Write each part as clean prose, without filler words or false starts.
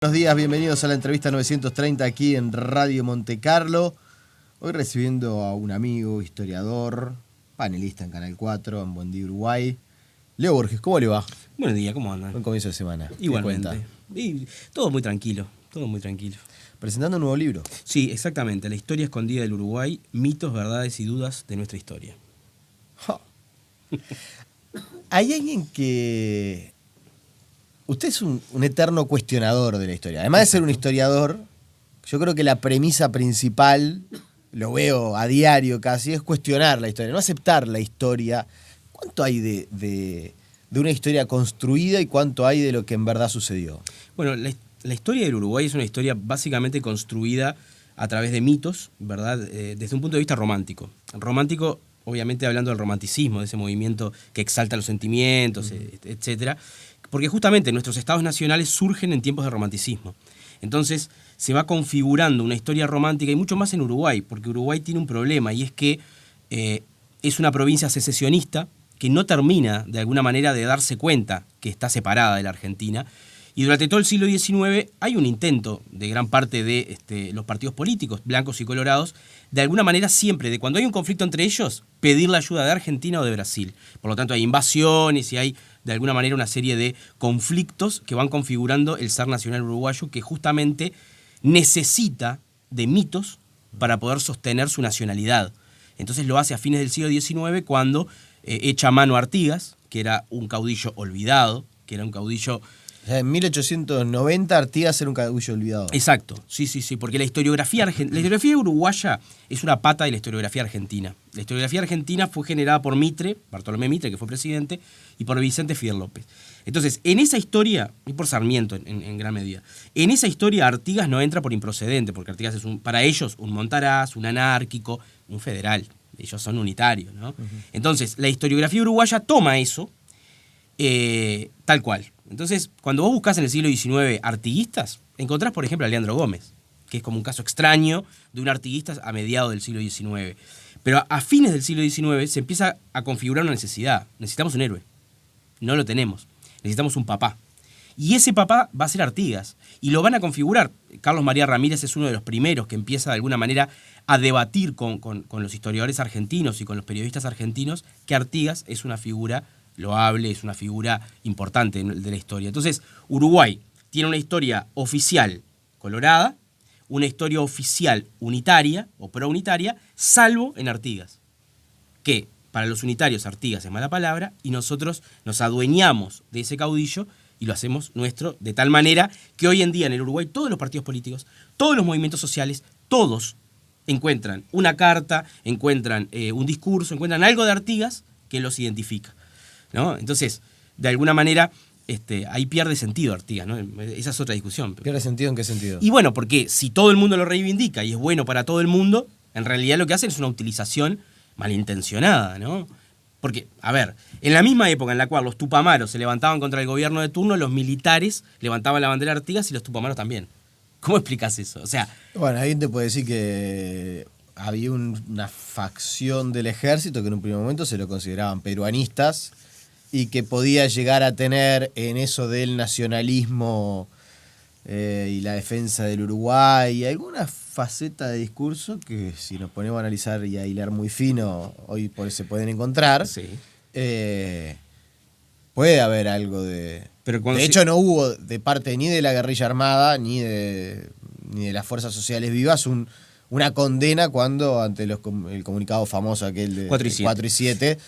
Buenos días, bienvenidos a la entrevista 930 aquí en Radio Monte Carlo. Hoy recibiendo a un amigo, historiador, panelista en Canal 4, en Buen Día Uruguay. Leo Borges, ¿cómo le va? Buenos días, ¿cómo andan? Buen comienzo de semana. Igualmente. Y todo muy tranquilo, todo muy tranquilo. Presentando un nuevo libro. Sí, exactamente. La historia escondida del Uruguay, mitos, verdades y dudas de nuestra historia. ¡Ja! Hay alguien que... Usted es un eterno cuestionador de la historia. Además de ser un historiador, yo creo que la premisa principal, lo veo a diario casi, es cuestionar la historia, no aceptar la historia. ¿Cuánto hay de una historia construida y cuánto hay de lo que en verdad sucedió? Bueno, la historia del Uruguay es una historia básicamente construida a través de mitos, ¿verdad? Desde un punto de vista romántico. Romántico, obviamente hablando del romanticismo, de ese movimiento que exalta los sentimientos, etcétera. Porque justamente nuestros estados nacionales surgen en tiempos de romanticismo. Entonces se va configurando una historia romántica y mucho más en Uruguay, porque Uruguay tiene un problema y es que es una provincia secesionista que no termina de alguna manera de darse cuenta que está separada de la Argentina. Y durante todo el siglo XIX hay un intento de gran parte de los partidos políticos, blancos y colorados, de alguna manera siempre, de cuando hay un conflicto entre ellos, pedir la ayuda de Argentina o de Brasil. Por lo tanto hay invasiones y hay de alguna manera una serie de conflictos que van configurando el ser nacional uruguayo que justamente necesita de mitos para poder sostener su nacionalidad. Entonces lo hace a fines del siglo XIX cuando echa mano a Artigas, que era un caudillo olvidado, que era un caudillo... O sea, en 1890 Artigas era un caudillo olvidado. Exacto, sí, porque la historiografía uruguaya es una pata de la historiografía argentina. La historiografía argentina fue generada por Mitre, Bartolomé Mitre, que fue presidente, y por Vicente Fidel López. Entonces, en esa historia, y por Sarmiento en gran medida, en esa historia Artigas no entra por improcedente, porque Artigas es para ellos un montaraz, un anárquico, un federal. Ellos son unitarios, ¿no? Entonces, la historiografía uruguaya toma eso tal cual. Entonces, cuando vos buscás en el siglo XIX artiguistas, encontrás, por ejemplo, a Leandro Gómez, que es como un caso extraño de un artiguista a mediados del siglo XIX. Pero a fines del siglo XIX se empieza a configurar una necesidad. Necesitamos un héroe. No lo tenemos. Necesitamos un papá. Y ese papá va a ser Artigas. Y lo van a configurar. Carlos María Ramírez es uno de los primeros que empieza de alguna manera a debatir con los historiadores argentinos y con los periodistas argentinos que Artigas es una figura loable, es una figura importante de la historia. Entonces, Uruguay tiene una historia oficial colorada, una historia oficial unitaria o prounitaria, salvo en Artigas, que para los unitarios Artigas es mala palabra y nosotros nos adueñamos de ese caudillo y lo hacemos nuestro de tal manera que hoy en día en el Uruguay todos los partidos políticos, todos los movimientos sociales, todos encuentran una carta, encuentran un discurso, encuentran algo de Artigas que los identifica, ¿no? Entonces, de alguna manera, ahí pierde sentido Artigas, ¿no? Esa es otra discusión. ¿Pierde sentido en qué sentido? Y bueno, porque si todo el mundo lo reivindica y es bueno para todo el mundo, en realidad lo que hacen es una utilización malintencionada, ¿no? Porque, a ver, en la misma época en la cual los tupamaros se levantaban contra el gobierno de turno, los militares levantaban la bandera de Artigas y los tupamaros también. ¿Cómo explicas eso? O sea... Bueno, alguien te puede decir que había una facción del ejército que en un primer momento se lo consideraban peruanistas y que podía llegar a tener en eso del nacionalismo y la defensa del Uruguay alguna faceta de discurso que si nos ponemos a analizar y a hilar muy fino, hoy se pueden encontrar. Sí. Puede haber algo de... De hecho, no hubo de parte ni de la guerrilla armada ni de las fuerzas sociales vivas una condena cuando ante el comunicado famoso aquel de 4 y 7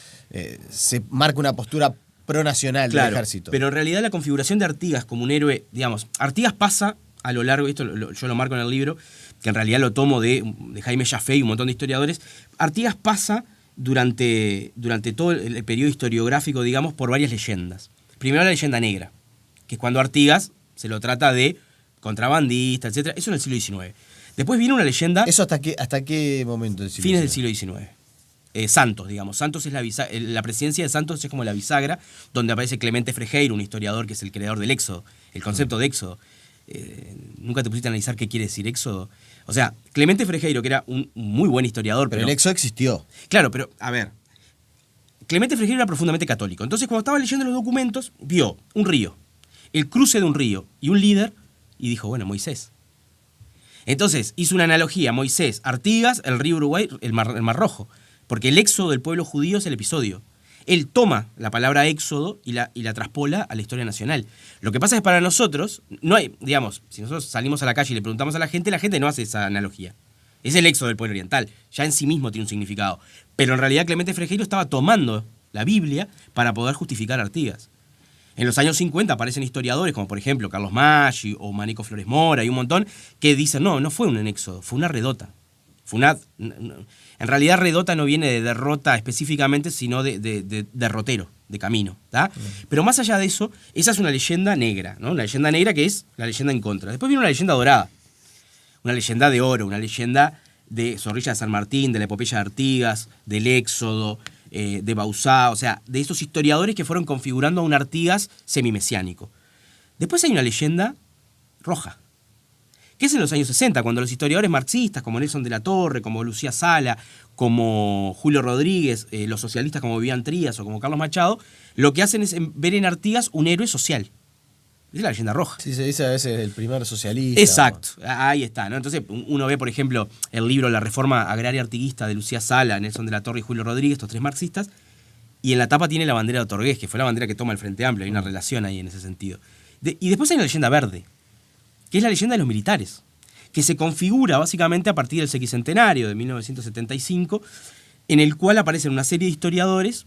se marca una postura pronacional del ejército. Pero en realidad la configuración de Artigas como un héroe, digamos, Artigas pasa a lo largo, esto yo lo marco en el libro, que en realidad lo tomo de Jaime Jaffé y un montón de historiadores, Artigas pasa durante todo el periodo historiográfico, digamos, por varias leyendas. Primero la leyenda negra, que es cuando Artigas se lo trata de contrabandista, etc. Eso en el siglo XIX. Después viene una leyenda... ¿Eso hasta qué momento del siglo XIX? Fines del siglo XIX. Santos, digamos. Santos es la presidencia de Santos es como la bisagra, donde aparece Clemente Frejeiro, un historiador que es el creador del éxodo, el concepto de éxodo. ¿Nunca te pusiste a analizar qué quiere decir éxodo? O sea, Clemente Frejeiro, que era un muy buen historiador... Pero el éxodo existió. Claro, pero, a ver, Clemente Frejeiro era profundamente católico. Entonces, cuando estaba leyendo los documentos, vio un río, el cruce de un río y un líder, y dijo, bueno, Moisés. Entonces hizo una analogía, Moisés, Artigas, el río Uruguay, el Mar Rojo, porque el éxodo del pueblo judío es el episodio. Él toma la palabra éxodo y la traspola a la historia nacional. Lo que pasa es que para nosotros, no hay, digamos, si nosotros salimos a la calle y le preguntamos a la gente no hace esa analogía. Es el éxodo del pueblo oriental, ya en sí mismo tiene un significado. Pero en realidad Clemente Frejeiro estaba tomando la Biblia para poder justificar a Artigas. En los años 50 aparecen historiadores como por ejemplo Carlos Maggi o Manico Flores Mora y un montón que dicen, no fue un éxodo, fue una redota. En realidad redota no viene de derrota específicamente, sino de derrotero, de camino. ¿Tá? Pero más allá de eso, esa es una leyenda negra, ¿no? Una leyenda negra que es la leyenda en contra. Después viene una leyenda dorada, una leyenda de oro, una leyenda de Zorrilla de San Martín, de la epopeya de Artigas, del Éxodo, de Bauzá, o sea, de esos historiadores que fueron configurando a un Artigas semimesiánico. Después hay una leyenda roja, que es en los años 60, cuando los historiadores marxistas, como Nelson de la Torre, como Lucía Sala, como Julio Rodríguez, los socialistas como Vivian Trías o como Carlos Machado, lo que hacen es ver en Artigas un héroe social. Es la leyenda roja. Sí, se dice a veces el primer socialista. Exacto, ahí está, ¿no? Entonces uno ve, por ejemplo, el libro La Reforma Agraria Artiguista de Lucía Sala, Nelson de la Torre y Julio Rodríguez, estos tres marxistas, y en la tapa tiene la bandera de Otorgués, que fue la bandera que toma el Frente Amplio, hay una relación ahí en ese sentido. Y después hay una leyenda verde, que es la leyenda de los militares, que se configura básicamente a partir del sesquicentenario de 1975, en el cual aparecen una serie de historiadores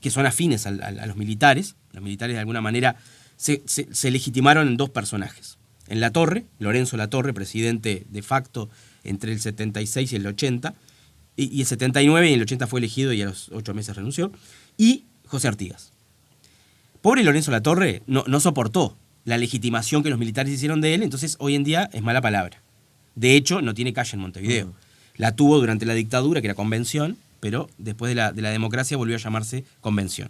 que son afines a los militares. Los militares de alguna manera se legitimaron en dos personajes. En La Torre, Lorenzo La Torre, presidente de facto entre el 76 y el 80, y el 79 y el 80 fue elegido y a los 8 meses renunció, y José Artigas. Pobre Lorenzo La Torre no soportó la legitimación que los militares hicieron de él, entonces hoy en día es mala palabra. De hecho, no tiene calle en Montevideo. La tuvo durante la dictadura, que era convención, pero después de la democracia volvió a llamarse convención.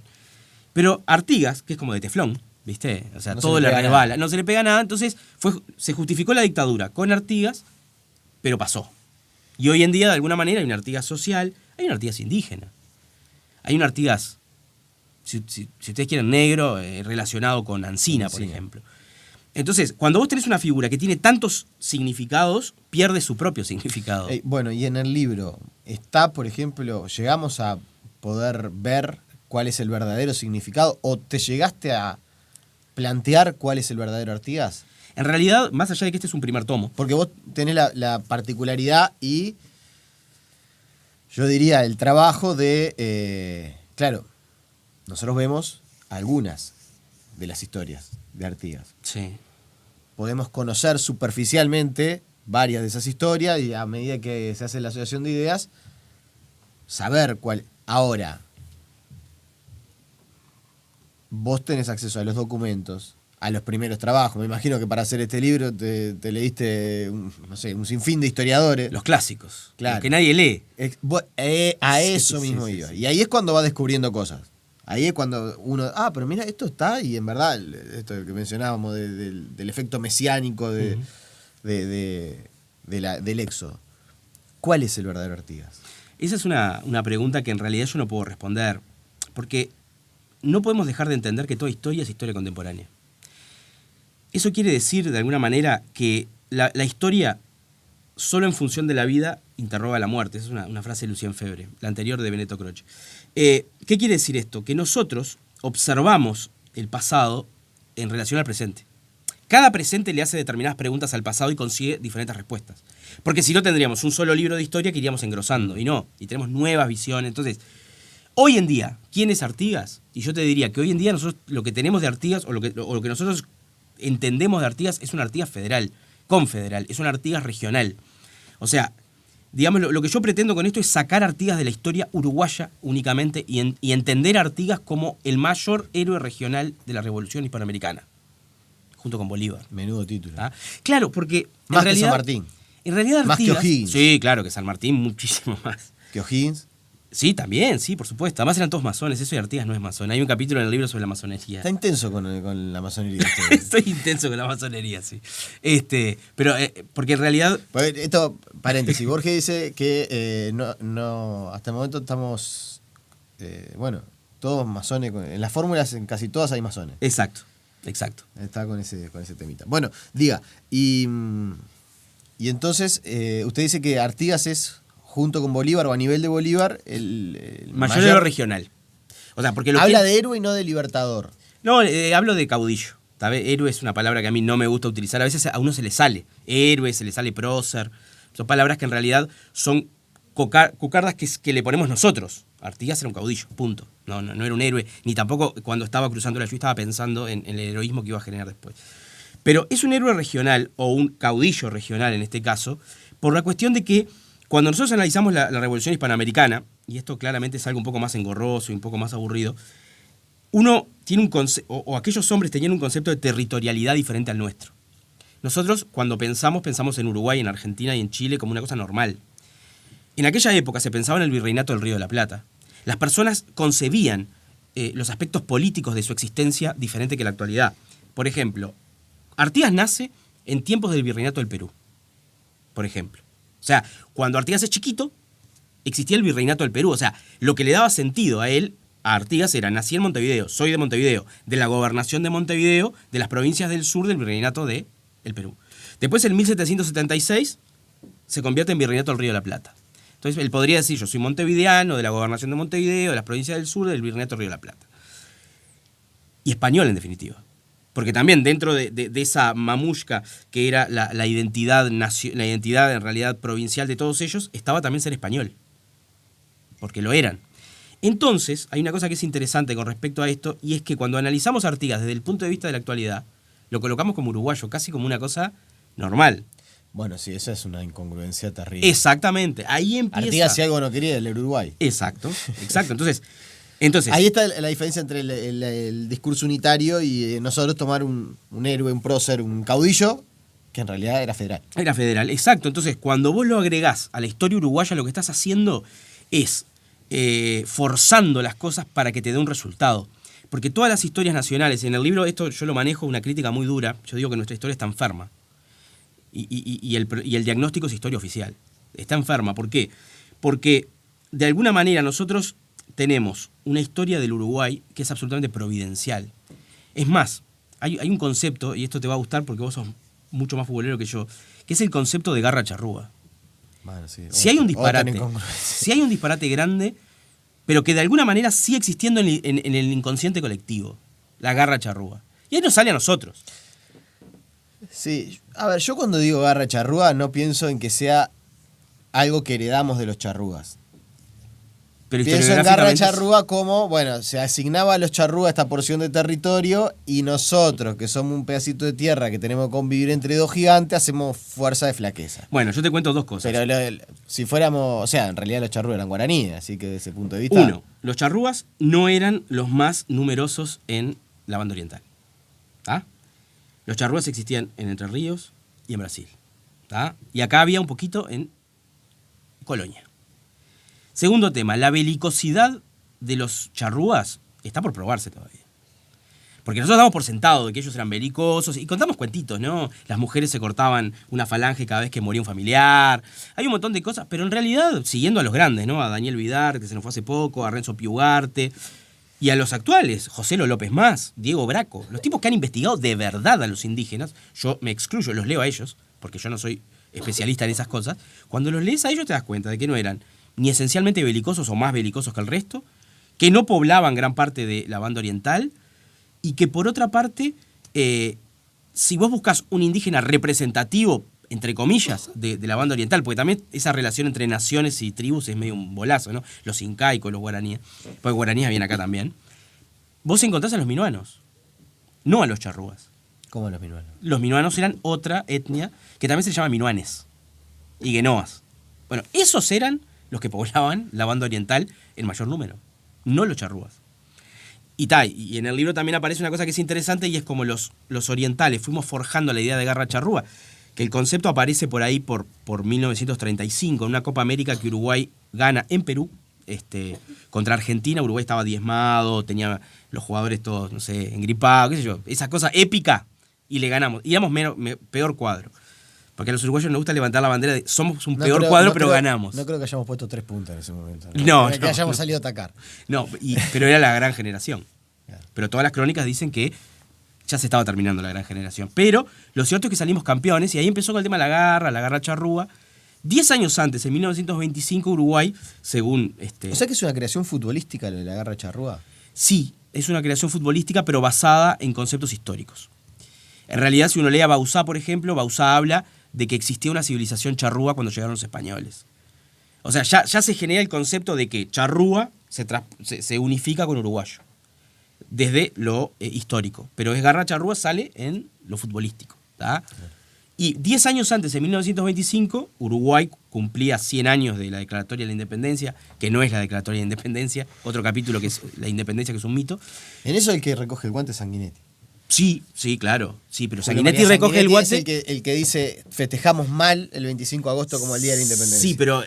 Pero Artigas, que es como de teflón, ¿viste? O sea, no todo le resbala, no se le pega nada, entonces se justificó la dictadura con Artigas, pero pasó. Y hoy en día, de alguna manera, hay un Artigas social, hay un Artigas indígena, hay un Artigas, si ustedes quieren, negro, relacionado con Ancina, por ejemplo. Entonces, cuando vos tenés una figura que tiene tantos significados, pierde su propio significado. Bueno, y en el libro está, por ejemplo, llegamos a poder ver cuál es el verdadero significado, o te llegaste a plantear cuál es el verdadero Artigas. En realidad, más allá de que este es un primer tomo. Porque vos tenés la particularidad y, yo diría, el trabajo de... claro, nosotros vemos algunas de las historias de Artigas. Sí. Podemos conocer superficialmente varias de esas historias y a medida que se hace la asociación de ideas, saber cuál. Ahora, vos tenés acceso a los documentos, a los primeros trabajos. Me imagino que para hacer este libro te leíste, un sinfín de historiadores. Los clásicos. Claro. Los que nadie lee. A eso mismo iba. Y ahí es cuando va descubriendo cosas. Ahí es cuando uno, pero mira, esto está, y en verdad, esto que mencionábamos del efecto mesiánico del éxodo. ¿Cuál es el verdadero Artigas? Esa es una pregunta que en realidad yo no puedo responder, porque no podemos dejar de entender que toda historia es historia contemporánea. Eso quiere decir, de alguna manera, que la historia, solo en función de la vida, interroga la muerte. Esa es una frase de Lucien Febvre, la anterior de Benedetto Croce. ¿Qué quiere decir esto? Que nosotros observamos el pasado en relación al presente. Cada presente le hace determinadas preguntas al pasado y consigue diferentes respuestas. Porque si no, tendríamos un solo libro de historia que iríamos engrosando, y no, y tenemos nuevas visiones. Entonces, hoy en día, ¿quién es Artigas? Y yo te diría que hoy en día nosotros lo que tenemos de Artigas, o lo que nosotros entendemos de Artigas, es un Artigas federal, confederal, es un Artigas regional. O sea, digamos, lo que yo pretendo con esto es sacar a Artigas de la historia uruguaya únicamente y entender a Artigas como el mayor héroe regional de la Revolución Hispanoamericana, junto con Bolívar. Menudo título. ¿Ah? Claro, porque más que San Martín. En realidad más Artigas, que O'Higgins. Sí, claro, que San Martín muchísimo más. ¿Que O'Higgins? Sí, también, sí, por supuesto. Además eran todos masones, eso y Artigas no es masón. Hay un capítulo en el libro sobre la masonería. Está intenso con la masonería. Estoy intenso con la masonería, sí. Pero, porque en realidad... Esto, paréntesis, Borges dice que no hasta el momento estamos, todos masones. En las fórmulas, en casi todas hay masones. Exacto. Exacto. Está con ese temita. Bueno, diga, y entonces, usted dice que Artigas es, junto con Bolívar o a nivel de Bolívar, el Mayor héroe regional. O sea, porque habla de héroe y no de libertador. No, hablo de caudillo. ¿Sabes? Héroe es una palabra que a mí no me gusta utilizar. A veces a uno se le sale. Héroe, se le sale prócer. Son palabras que en realidad son cocardas que le ponemos nosotros. Artigas era un caudillo, punto. No era un héroe. Ni tampoco cuando estaba cruzando la lluvia estaba pensando en el heroísmo que iba a generar después. Pero es un héroe regional, o un caudillo regional en este caso, por la cuestión de que cuando nosotros analizamos la Revolución Hispanoamericana, y esto claramente es algo un poco más engorroso y un poco más aburrido, uno tiene un concepto, o aquellos hombres tenían un concepto de territorialidad diferente al nuestro. Nosotros, cuando pensamos en Uruguay, en Argentina y en Chile como una cosa normal. En aquella época se pensaba en el virreinato del Río de la Plata. Las personas concebían los aspectos políticos de su existencia diferente que la actualidad. Por ejemplo, Artigas nace en tiempos del virreinato del Perú, por ejemplo. O sea, cuando Artigas es chiquito, existía el virreinato del Perú. O sea, lo que le daba sentido a él, a Artigas, era: nací en Montevideo, soy de Montevideo, de la gobernación de Montevideo, de las provincias del sur del virreinato del Perú. Después, en 1776, se convierte en virreinato del Río de la Plata. Entonces, él podría decir: yo soy montevideano, de la gobernación de Montevideo, de las provincias del sur, del virreinato del Río de la Plata. Y español, en definitiva. Porque también dentro de esa mamushka que era la identidad en realidad provincial de todos ellos, estaba también ser español. Porque lo eran. Entonces, hay una cosa que es interesante con respecto a esto, y es que cuando analizamos a Artigas desde el punto de vista de la actualidad, lo colocamos como uruguayo, casi como una cosa normal. Bueno, sí, esa es una incongruencia terrible. Exactamente, ahí empieza... Artigas, si algo no quería, el Uruguay. Exacto. Entonces ahí está la diferencia entre el discurso unitario y nosotros tomar un héroe, un prócer, un caudillo, que en realidad era federal. Era federal, exacto. Entonces, cuando vos lo agregás a la historia uruguaya, lo que estás haciendo es forzando las cosas para que te dé un resultado. Porque todas las historias nacionales, en el libro esto yo lo manejo, una crítica muy dura, yo digo que nuestra historia está enferma. Y el diagnóstico es historia oficial. Está enferma. ¿Por qué? Porque de alguna manera nosotros tenemos una historia del Uruguay que es absolutamente providencial. Es más, hay un concepto, y esto te va a gustar porque vos sos mucho más futbolero que yo, que es el concepto de garra charrúa. Bueno, sí, si hay un disparate grande, pero que de alguna manera sigue existiendo en el inconsciente colectivo, la garra charrúa. Y ahí nos sale a nosotros. Sí, a ver, yo cuando digo garra charrúa no pienso en que sea algo que heredamos de los charrúas. Pero pienso en garra charrúa como, bueno, se asignaba a los charrúas esta porción de territorio y nosotros, que somos un pedacito de tierra que tenemos que convivir entre dos gigantes, hacemos fuerza de flaqueza. Bueno, yo te cuento dos cosas. Pero si fuéramos, o sea, en realidad los charrúas eran guaraníes, así que desde ese punto de vista... Uno, los charrúas no eran los más numerosos en la banda oriental. ¿Ah? Los charrúas existían en Entre Ríos y en Brasil. ¿Ah? Y acá había un poquito en Colonia. Segundo tema, la belicosidad de los charrúas está por probarse todavía. Porque nosotros damos por sentado de que ellos eran belicosos y contamos cuentitos, ¿no? Las mujeres se cortaban una falange cada vez que moría un familiar. Hay un montón de cosas, pero en realidad, siguiendo a los grandes, ¿no? A Daniel Vidar, que se nos fue hace poco, a Renzo Piugarte, y a los actuales, José López Mas, Diego Braco, los tipos que han investigado de verdad a los indígenas, yo me excluyo, los leo a ellos, porque yo no soy especialista en esas cosas. Cuando los lees a ellos te das cuenta de que no eran ni esencialmente belicosos o más belicosos que el resto, que no poblaban gran parte de la banda oriental, y que por otra parte, si vos buscas un indígena representativo, entre comillas, de la banda oriental, porque también esa relación entre naciones y tribus es medio un bolazo, ¿no? Los incaicos, los guaraníes, porque guaraníes vienen acá también, vos encontrás a los minuanos, no a los charrúas. ¿Cómo los minuanos? Los minuanos eran otra etnia que también se llama minuanes y guenoas. Bueno, esos eran los que poblaban la banda oriental en mayor número, no los charrúas. Y en el libro también aparece una cosa que es interesante, y es como los orientales fuimos forjando la idea de garra charrúa, que el concepto aparece por ahí por 1935, en una Copa América que Uruguay gana en Perú, contra Argentina. Uruguay estaba diezmado, tenía los jugadores todos, no sé, engripados, qué sé yo, esa cosa épica, y le ganamos. Y éramos peor cuadro. Porque a los uruguayos nos gusta levantar la bandera de somos un peor cuadro, pero ganamos. No creo que hayamos puesto 3 puntos en ese momento. No, que hayamos salido a atacar. No, pero era la gran generación. Pero todas las crónicas dicen que ya se estaba terminando la gran generación. Pero lo cierto es que salimos campeones y ahí empezó con el tema de la garra charrúa. 10 años antes, en 1925, Uruguay, según... O sea que es una creación futbolística lo de la garra charrúa. Sí, es una creación futbolística, pero basada en conceptos históricos. En realidad, si uno lee a Bauzá, por ejemplo, Bauzá habla de que existía una civilización charrúa cuando llegaron los españoles. O sea, ya se genera el concepto de que charrúa se unifica con uruguayo, desde lo histórico. Pero es garra charrúa sale en lo futbolístico. ¿Tá? Y 10 años antes, en 1925, Uruguay cumplía 100 años de la Declaratoria de la Independencia, que no es la Declaratoria de la Independencia, otro capítulo que es la Independencia, que es un mito. En eso el que recoge el guante es Sanguinetti. Sí, claro. Sí, pero Julio Sanguinetti María recoge el guante. Es el que dice festejamos mal el 25 de agosto como el Día de la Independencia. Sí, pero...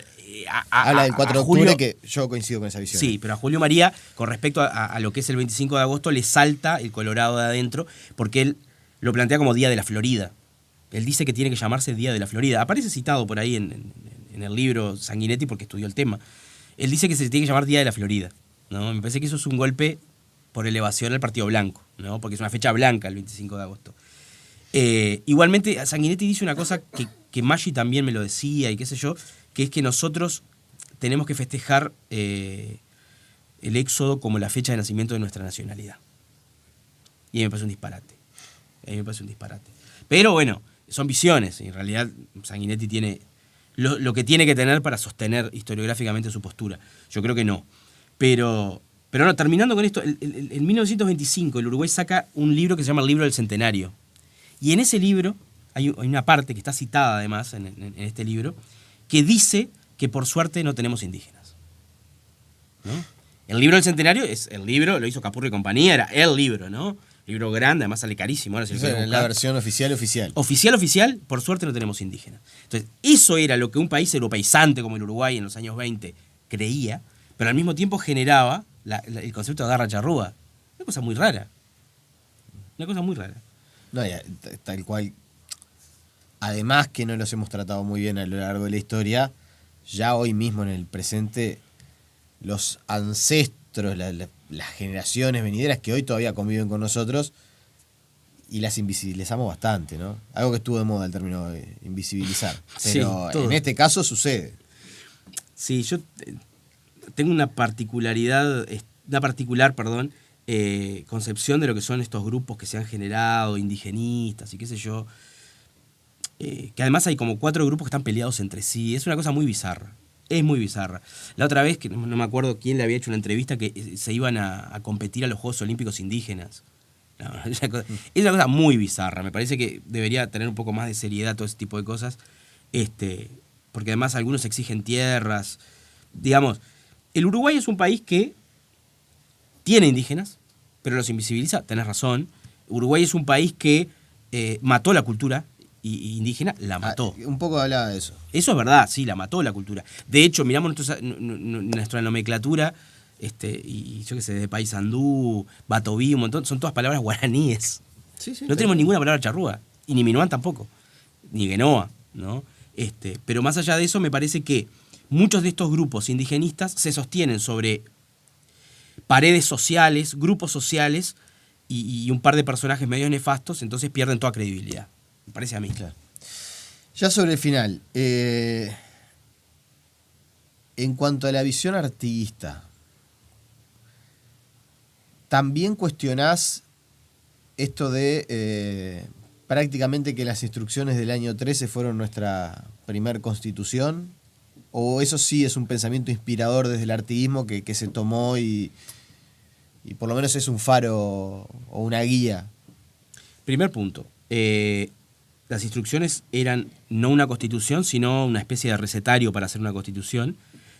Habla del 4 de octubre, Julio, que yo coincido con esa visión. Sí, pero a Julio María, con respecto a lo que es el 25 de agosto, le salta el colorado de adentro, porque él lo plantea como Día de la Florida. Él dice que tiene que llamarse Día de la Florida. Aparece citado por ahí en el libro Sanguinetti porque estudió el tema. Él dice que se tiene que llamar Día de la Florida, ¿no? Me parece que eso es un golpe por elevación al Partido Blanco, ¿no? Porque es una fecha blanca el 25 de agosto. Igualmente, Sanguinetti dice una cosa que Maggi también me lo decía y qué sé yo, que es que nosotros tenemos que festejar el éxodo como la fecha de nacimiento de nuestra nacionalidad. Y a mí me parece un disparate. Pero bueno, son visiones. En realidad, Sanguinetti tiene lo que tiene que tener para sostener historiográficamente su postura. Yo creo que no. Pero no, terminando con esto, en 1925 el Uruguay saca un libro que se llama el Libro del Centenario. Y en ese libro hay una parte que está citada además en este libro, que dice que por suerte no tenemos indígenas, ¿no? El Libro del Centenario es el libro, lo hizo Capurro y compañía, era el libro, ¿no? Libro grande, además sale carísimo. Ahora la versión oficial. Oficial, por suerte no tenemos indígenas. Entonces, eso era lo que un país europeizante como el Uruguay en los años 20 creía, pero al mismo tiempo generaba el concepto de garra charrúa. Una cosa muy rara. No, tal cual. Además que no los hemos tratado muy bien a lo largo de la historia, ya hoy mismo en el presente, los ancestros, las generaciones venideras que hoy todavía conviven con nosotros, y las invisibilizamos bastante, ¿no? Algo que estuvo de moda el término de invisibilizar. Pero sí, en este caso sucede. Sí, yo tengo una particular concepción de lo que son estos grupos que se han generado, indigenistas y qué sé yo, que además hay como 4 grupos que están peleados entre sí. Es una cosa muy bizarra. Es muy bizarra. La otra vez, que no me acuerdo quién le había hecho una entrevista, que se iban a competir a los Juegos Olímpicos indígenas. No, es una cosa muy bizarra. Me parece que debería tener un poco más de seriedad todo ese tipo de cosas. Porque además algunos exigen tierras. Digamos, el Uruguay es un país que tiene indígenas, pero los invisibiliza. Tenés razón. Uruguay es un país que mató la cultura indígena, la mató. Un poco hablaba de eso. Eso es verdad, sí, la mató la cultura. De hecho, miramos nuestra nomenclatura, y yo qué sé, de Paysandú, Batoví, un montón, son todas palabras guaraníes. Sí, no tenemos ninguna palabra charrúa, y ni minuán tampoco, ni guenoa, ¿no? Pero más allá de eso, me parece que muchos de estos grupos indigenistas se sostienen sobre paredes sociales, grupos sociales y un par de personajes medio nefastos, entonces pierden toda credibilidad. Me parece a mí. Claro. Ya sobre el final, en cuanto a la visión artiguista, ¿también cuestionás esto de prácticamente que las instrucciones del año 13 fueron nuestra primer constitución? ¿O eso sí es un pensamiento inspirador desde el artiguismo que se tomó y por lo menos es un faro o una guía? Primer punto. Las instrucciones eran no una constitución, sino una especie de recetario para hacer una constitución,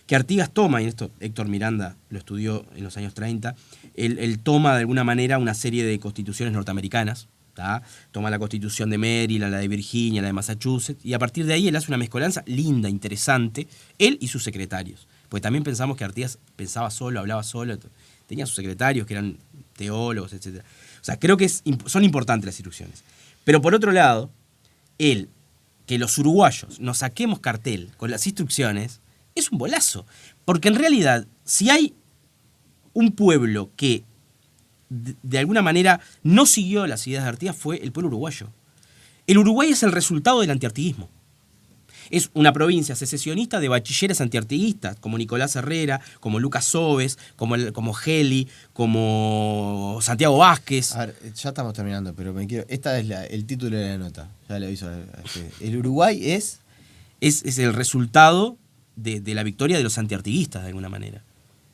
que Artigas toma, y esto Héctor Miranda lo estudió en los años 30, él toma de alguna manera una serie de constituciones norteamericanas, ¿tá? Toma la constitución de Maryland, la de Virginia, la de Massachusetts, y a partir de ahí él hace una mezcolanza linda, interesante, él y sus secretarios. Porque también pensamos que Artigas pensaba solo, hablaba solo, tenía sus secretarios que eran teólogos, etc. O sea, creo que son importantes las instrucciones. Pero por otro lado, que los uruguayos nos saquemos cartel con las instrucciones, es un bolazo. Porque en realidad, si hay un pueblo que de alguna manera no siguió las ideas de Artigas fue el pueblo uruguayo. El Uruguay es el resultado del antiartiguismo. Es una provincia secesionista de bachilleres antiartiguistas, como Nicolás Herrera, como Lucas Sobes, como Geli, como Santiago Vázquez. A ver, ya estamos terminando, pero esta es el título de la nota. Ya le aviso. El Uruguay es el resultado de la victoria de los antiartiguistas, de alguna manera.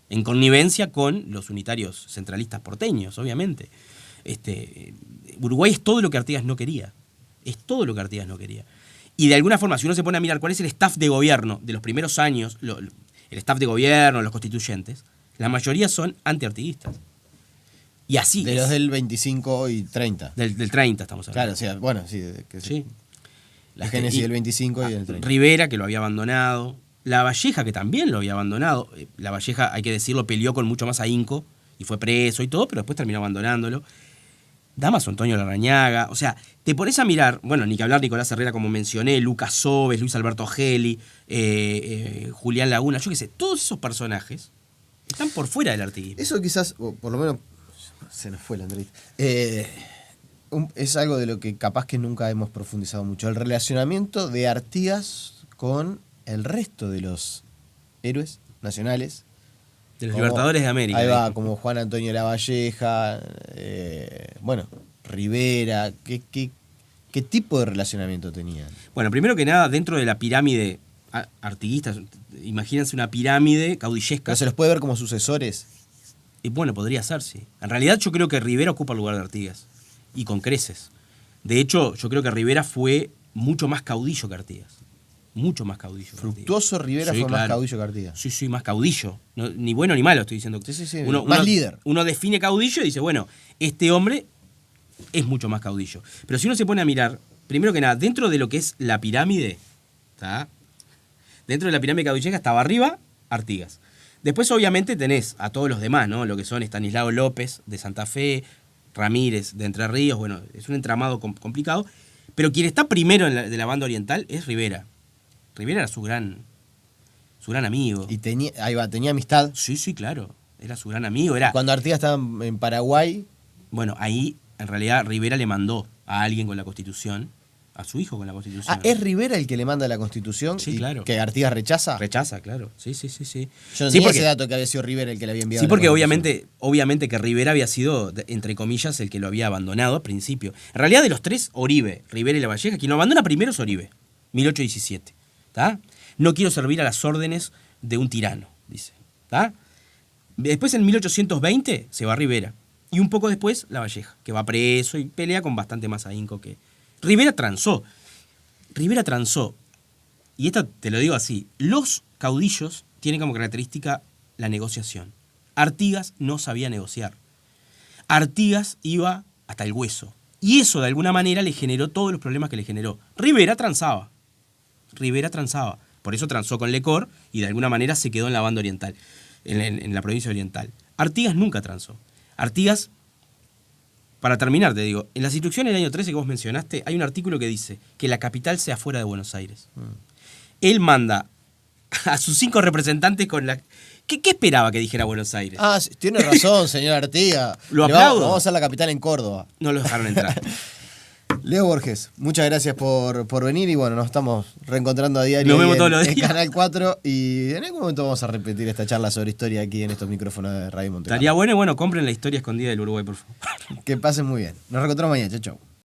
En connivencia con los unitarios centralistas porteños, obviamente. Uruguay es todo lo que Artigas no quería. Es todo lo que Artigas no quería. Y de alguna forma, si uno se pone a mirar cuál es el staff de gobierno de los primeros años, el staff de gobierno, los constituyentes, la mayoría son antiartiguistas. Y así de es. los del 25 y 30. Del 30 estamos hablando. Claro, o sea, bueno, sí. Sí. La génesis del 25 y del 30. Rivera, que lo había abandonado. La Valleja, que también lo había abandonado. La Valleja, hay que decirlo, peleó con mucho más ahínco y fue preso y todo, pero después terminó abandonándolo. Damaso Antonio Larrañaga, o sea, te pones a mirar, bueno, ni que hablar Nicolás Herrera, como mencioné, Lucas Sobes, Luis Alberto Geli, Julián Laguna, yo qué sé, todos esos personajes están por fuera del artiguismo. Eso quizás, o por lo menos, se nos fue el Andrés, es algo de lo que capaz que nunca hemos profundizado mucho, el relacionamiento de Artigas con el resto de los héroes nacionales. De los libertadores de América. Ahí va, como Juan Antonio Lavalleja, bueno, Rivera, ¿qué tipo de relacionamiento tenían? Bueno, primero que nada, dentro de la pirámide artiguista, imagínense una pirámide caudillesca. ¿Pero se los puede ver como sucesores? Y bueno, podría ser, sí. En realidad yo creo que Rivera ocupa el lugar de Artigas, y con creces. De hecho, yo creo que Rivera fue mucho más caudillo que Artigas. Mucho más caudillo. Fructuoso Rivera sí, fue claro. Más caudillo que Artigas. Sí, más caudillo. No, ni bueno ni malo estoy diciendo. Sí. Más líder. Uno define caudillo y dice, bueno, este hombre es mucho más caudillo. Pero si uno se pone a mirar, primero que nada, dentro de lo que es la pirámide, ¿tá? Dentro de la pirámide caudillesca estaba arriba Artigas. Después obviamente tenés a todos los demás, ¿no? Lo que son Estanislao López de Santa Fe, Ramírez de Entre Ríos, bueno, es un entramado complicado. Pero quien está primero de la banda oriental es Rivera. Rivera era su gran amigo. Y tenía amistad. Sí, claro. Era su gran amigo. Cuando Artigas estaba en Paraguay. Bueno, ahí en realidad Rivera le mandó a alguien con la Constitución, a su hijo con la Constitución. Ah, ¿es Rivera el que le manda la Constitución? Sí, claro. ¿Que Artigas rechaza? Rechaza, claro. Sí. Yo no tenía ese dato que había sido Rivera el que le había enviado. Sí, porque obviamente que Rivera había sido, entre comillas, el que lo había abandonado al principio. En realidad de los tres, Oribe, Rivera y Lavalleja, quien lo abandona primero es Oribe, 1817. ¿Tá? No quiero servir a las órdenes de un tirano, dice. ¿Tá? Después, en 1820, se va Rivera. Y un poco después, Lavalleja, que va preso y pelea con bastante más ahínco que... Rivera transó. Y esto te lo digo así. Los caudillos tienen como característica la negociación. Artigas no sabía negociar. Artigas iba hasta el hueso. Y eso, de alguna manera, le generó todos los problemas que le generó. Rivera transaba. Por eso transó con Lecor y de alguna manera se quedó en la banda oriental, en la provincia oriental. Artigas nunca transó. Artigas, para terminar, te digo, en las instrucciones del año 13 que vos mencionaste, hay un artículo que dice que la capital sea fuera de Buenos Aires. Él manda a sus 5 representantes con la... ¿Qué esperaba que dijera Buenos Aires? Ah, tiene razón, señor Artigas. Lo aplaudo. Vamos a hacer la capital en Córdoba. No lo dejaron entrar. Leo Borges, muchas gracias por venir y bueno, nos estamos reencontrando a diario. Nos vemos todos los días. En Canal 4 y en algún momento vamos a repetir esta charla sobre historia aquí en estos micrófonos de Radio Montevideo. Estaría bueno, compren la historia escondida del Uruguay, por favor. Que pasen muy bien. Nos reencontramos mañana, chau.